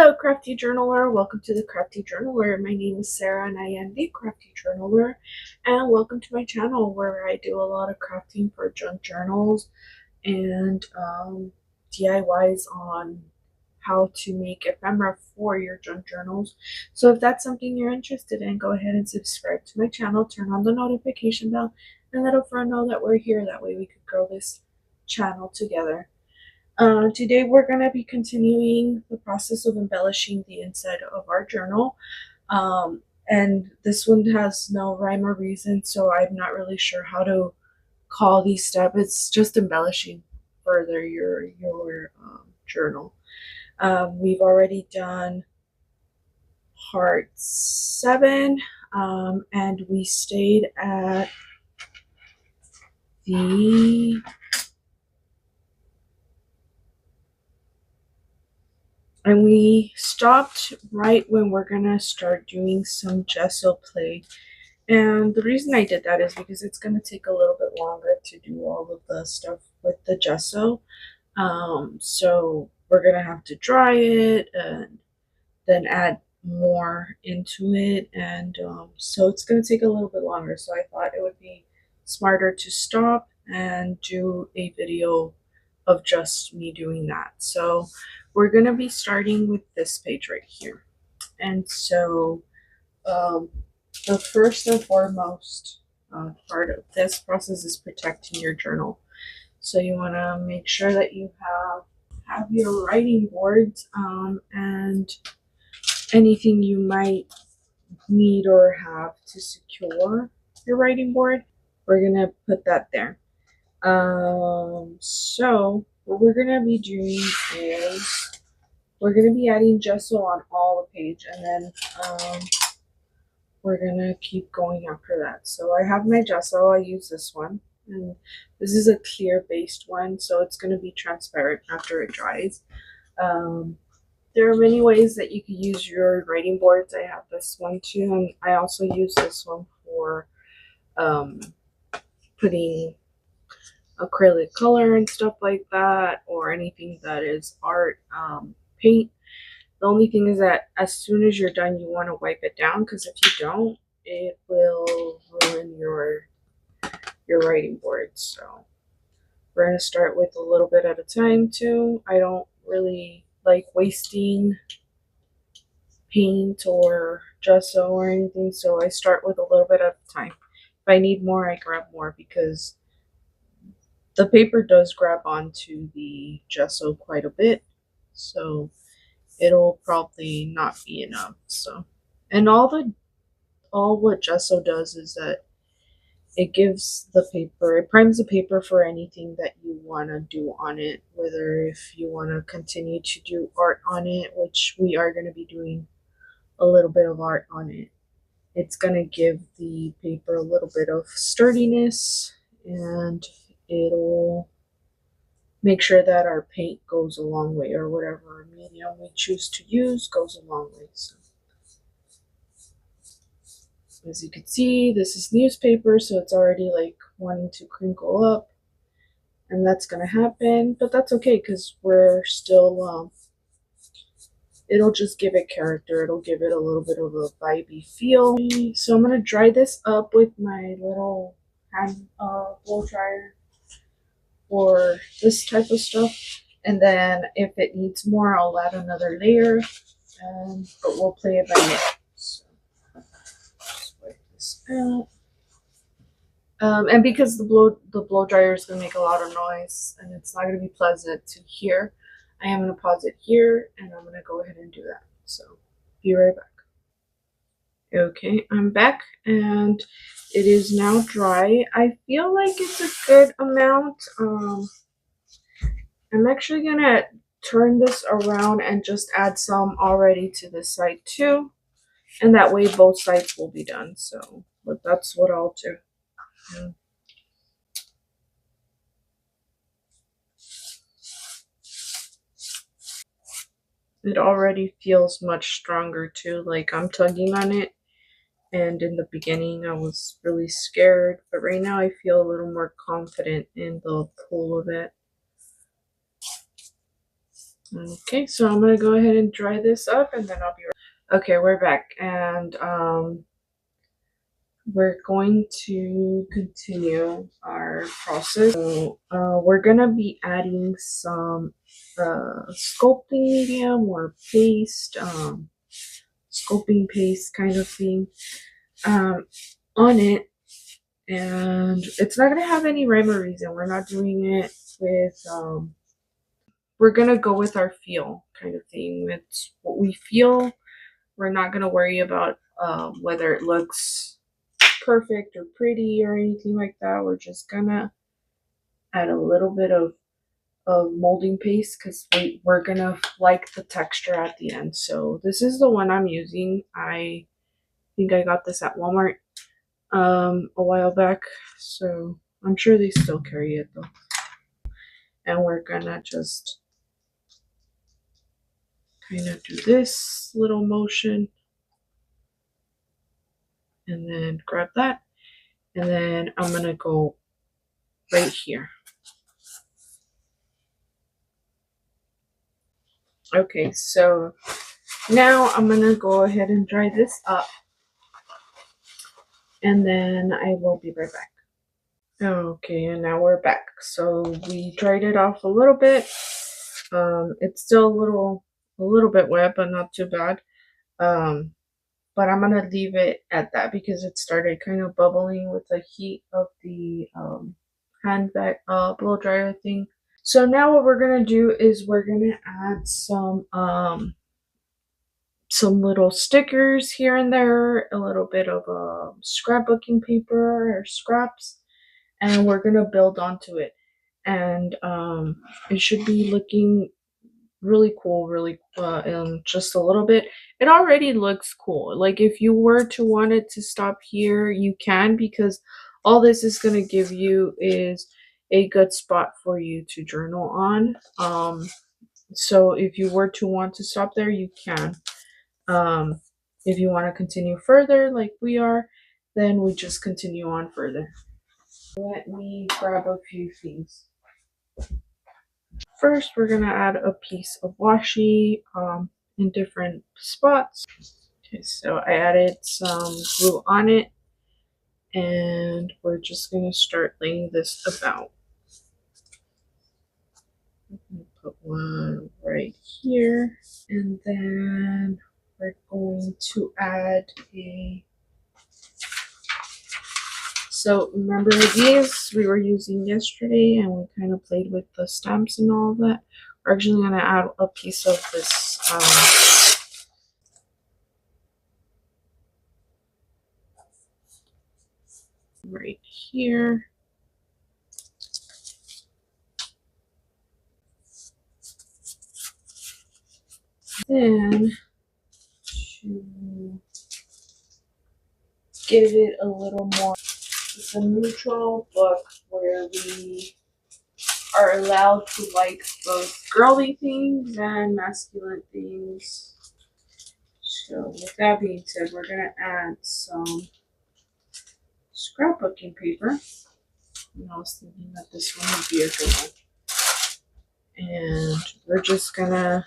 Hello, Crafty Journaler. Welcome to the Crafty Journaler. My name is Sarah and I am the Crafty Journaler. And welcome to my channel where I do a lot of crafting for junk journals and DIYs on how to make ephemera for your junk journals. So if that's something you're interested in, go ahead and subscribe to my channel, turn on the notification bell, and let a friend know that we're here. That way we could grow this channel together. Today we're going to be continuing the process of embellishing the inside of our journal. And this one has no rhyme or reason, so I'm not really sure how to call these steps. It's just embellishing further your journal. We've already done part 7, and we stayed at the and we stopped right when we're gonna start doing some gesso play. And the reason I did that is because it's gonna take a little bit longer to do all of the stuff with the gesso. So we're gonna have to dry it and then add more into it, and so it's gonna take a little bit longer. So I thought it would be smarter to stop and do a video of just me doing that. So we're going to be starting with this page right here. And so the first and foremost part of this process is protecting your journal. So you want to make sure that you have your writing boards and anything you might need or have to secure your writing board. We're going to put that there. So what we're going to be doing is we're going to be adding gesso on all the page, and then we're going to keep going after that. So I have my gesso. I use this one, and this is a clear based one, so it's going to be transparent after it dries. There are many ways that you can use your writing boards. I have this one too, and I also use this one for putting acrylic color and stuff like that, or anything that is art paint. The only thing is that as soon as you're done, you want to wipe it down, because if you don't, it will ruin your writing board. So we're going to start with a little bit at a time too. I don't really like wasting paint or gesso or anything, so I start with a little bit at a time. If I need more, I grab more, because the paper does grab onto the gesso quite a bit, so it'll probably not be enough. So, and all what gesso does is that it gives the paper, it primes the paper for anything that you want to do on it, whether if you want to continue to do art on it, which we are going to be doing a little bit of art on it. It's going to give the paper a little bit of sturdiness, and it'll make sure that our paint goes a long way, or whatever medium we choose to use goes a long way. So, as you can see, this is newspaper, so it's already like wanting to crinkle up, and that's gonna happen, but that's okay, because we're still it'll just give it character. It'll give it a little bit of a vibey feel. So I'm gonna dry this up with my little hand blow dryer for this type of stuff, and then if it needs more, I'll add another layer, but we'll play it by ear. So just wipe this out. And because the blow dryer is going to make a lot of noise and it's not going to be pleasant to hear, I am going to pause it here, and I'm going to go ahead and do that. So be right back. Okay, I'm back, and it is now dry. I feel like it's a good amount. I'm actually going to turn this around and just add some already to this side too, and that way both sides will be done. So, but that's what I'll do. It already feels much stronger too, like I'm tugging on it, and in the beginning I was really scared, but right now I feel a little more confident in the pull of it. Okay, so I'm gonna go ahead and dry this up and then I'll be right. Okay, we're back and we're going to continue our process. So we're gonna be adding some sculpting medium or paste, sculpting paste kind of thing on it, and it's not gonna have any rhyme or reason. We're not doing it with we're gonna go with our feel kind of thing. It's what we feel. We're not gonna worry about whether it looks perfect or pretty or anything like that. We're just gonna add a little bit of molding paste because we're gonna like the texture at the end. So this is the one I'm using. I think I got this at Walmart a while back, so I'm sure they still carry it though. And we're gonna just kind of do this little motion and then grab that, and then I'm gonna go right here. Okay, so now I'm gonna go ahead and dry this up and then I will be right back. Okay, and now we're back. So we dried it off a little bit. It's still a little bit wet, but not too bad. But I'm gonna leave it at that because it started kind of bubbling with the heat of the hand bag blow dryer thing. So now what we're gonna do is we're gonna add some little stickers here and there, a little bit of scrapbooking paper or scraps, and we're gonna build onto it. And it should be looking really cool, really in just a little bit. It already looks cool. Like if you were to want it to stop here, you can, because all this is gonna give you is a good spot for you to journal on. So if you were to want to stop there, you can. If you want to continue further like we are, then we just continue on further. Let me grab a few things. First, we're going to add a piece of washi in different spots. Okay, so I added some glue on it, and we're just going to start laying this about. I'm going to put one right here, and then we're going to add a. So remember these we were using yesterday and we kind of played with the stamps and all of that. We're actually going to add a piece of this right here. Then to give it a little more, it's a neutral book where we are allowed to like both girly things and masculine things. So with that being said, we're going to add some scrapbooking paper. And I was thinking that this one would be a good one. And we're just gonna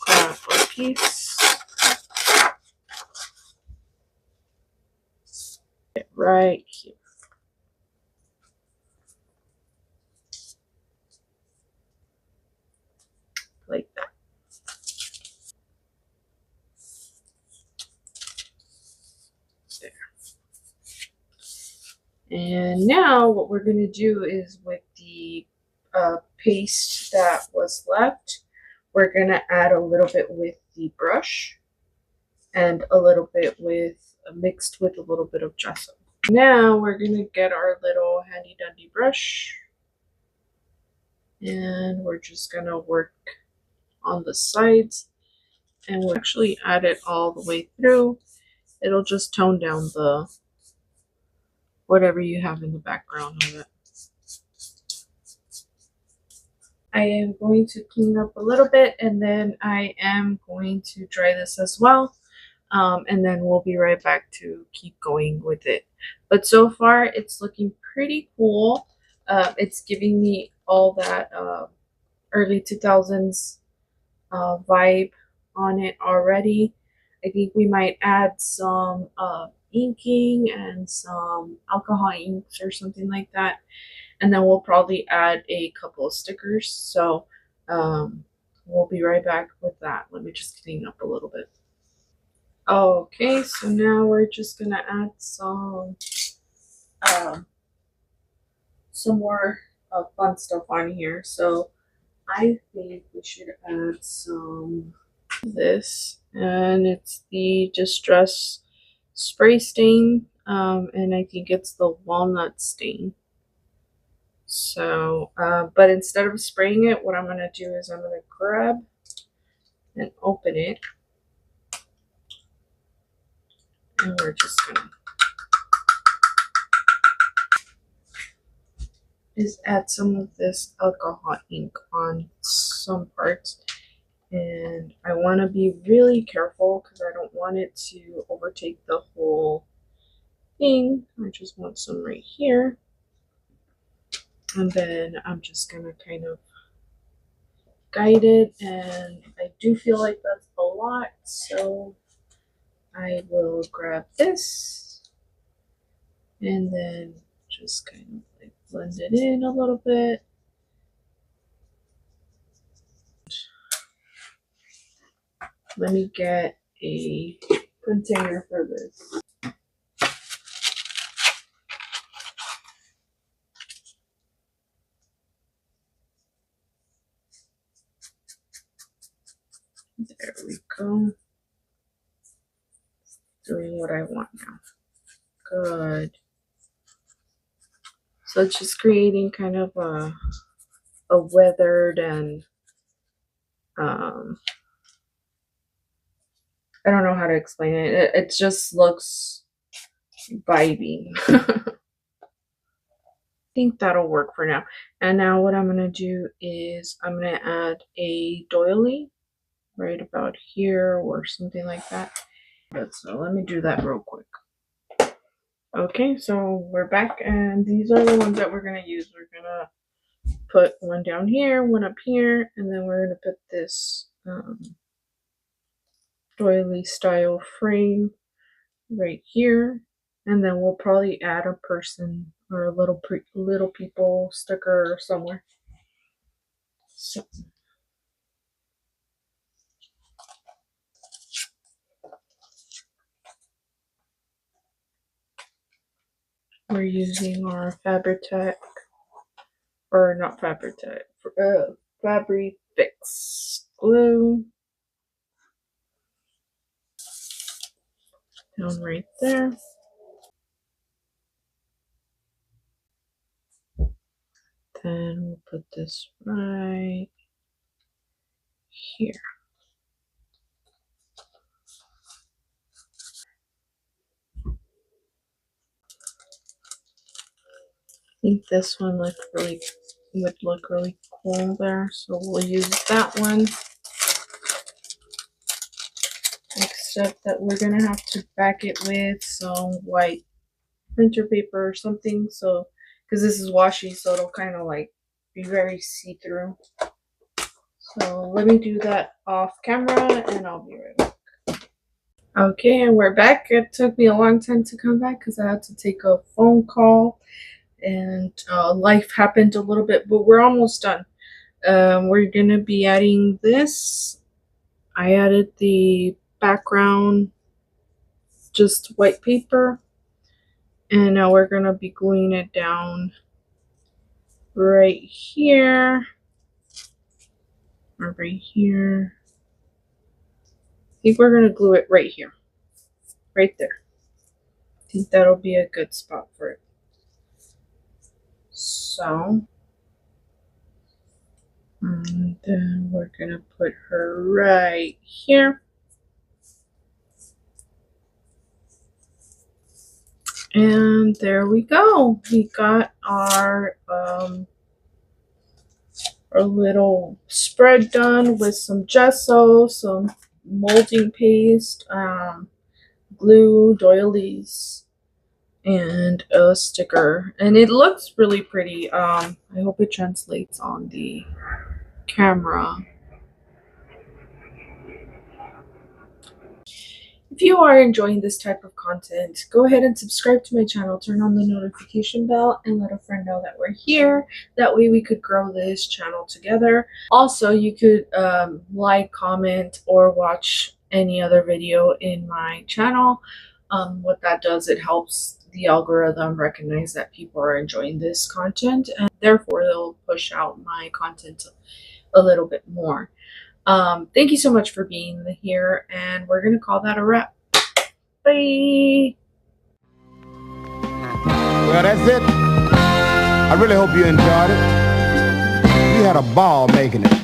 grab a piece right here. Like that. There. And now what we're gonna do is with the paste that was left, we're gonna add a little bit with the brush and a little bit with mixed with a little bit of gesso. Now we're gonna get our little handy dandy brush and we're just gonna work on the sides, and we'll actually add it all the way through. It'll just tone down the whatever you have in the background of it. I am going to clean up a little bit and then I am going to dry this as well. And then we'll be right back to keep going with it. But so far it's looking pretty cool. It's giving me all that early 2000s vibe on it already. I think we might add some inking and some alcohol inks or something like that. And then we'll probably add a couple of stickers. So we'll be right back with that. Let me just clean up a little bit. Okay, so now we're just gonna add um, some more fun stuff on here. So I think we should add some of this, and it's the Distress spray stain, and I think it's the walnut stain. So, but instead of spraying it, what I'm gonna do is I'm gonna grab and open it, and we're just gonna add some of this alcohol ink on some parts. And I want to be really careful because I don't want it to overtake the whole thing. I just want some right here. And then I'm just going to kind of guide it. And I do feel like that's a lot. So I will grab this and then just kind of like blend it in a little bit. Let me get a container for this. There we go. Doing what I want now. Good. So it's just creating kind of a weathered and I don't know how to explain it. It just looks vibey. I think that'll work for now. And now what I'm gonna do is I'm gonna add a doily right about here or something like that. So let me do that real quick. Okay, so we're back, and these are the ones that we're gonna use. We're gonna put one down here, one up here, and then we're gonna put this doily style frame right here, and then we'll probably add a person or a little people sticker somewhere. So we're using our Fabri-Tac, or not Fabri-Tac, Fabri-Fix glue down right there. Then we'll put this right here. I think this one would look really cool there, so we'll use that one. Except that we're gonna have to back it with some white printer paper or something, so because this is washi, so it'll kind of like be very see-through. So let me do that off camera and I'll be right back. Okay, and we're back. It took me a long time to come back because I had to take a phone call and life happened a little bit, but we're almost done. We're gonna be adding this. I added the background, just white paper, and now we're gonna be gluing it down right here or right here. I think we're gonna glue it right here, right there. I think that'll be a good spot for it. So, and then we're gonna put her right here. And there we go. We got our little spread done with some gesso, some molding paste, glue, doilies, and a sticker. And it looks really pretty. I hope it translates on the camera. If you are enjoying this type of content, go ahead and subscribe to my channel, turn on the notification bell, and let a friend know that we're here. That way we could grow this channel together. Also, you could like, comment, or watch any other video in my channel. What that does, it helps the algorithm recognize that people are enjoying this content, and therefore they'll push out my content a little bit more. Thank you so much for being here, and we're gonna call that a wrap. Bye. Well, that's it. I really hope you enjoyed it. We had a ball making it.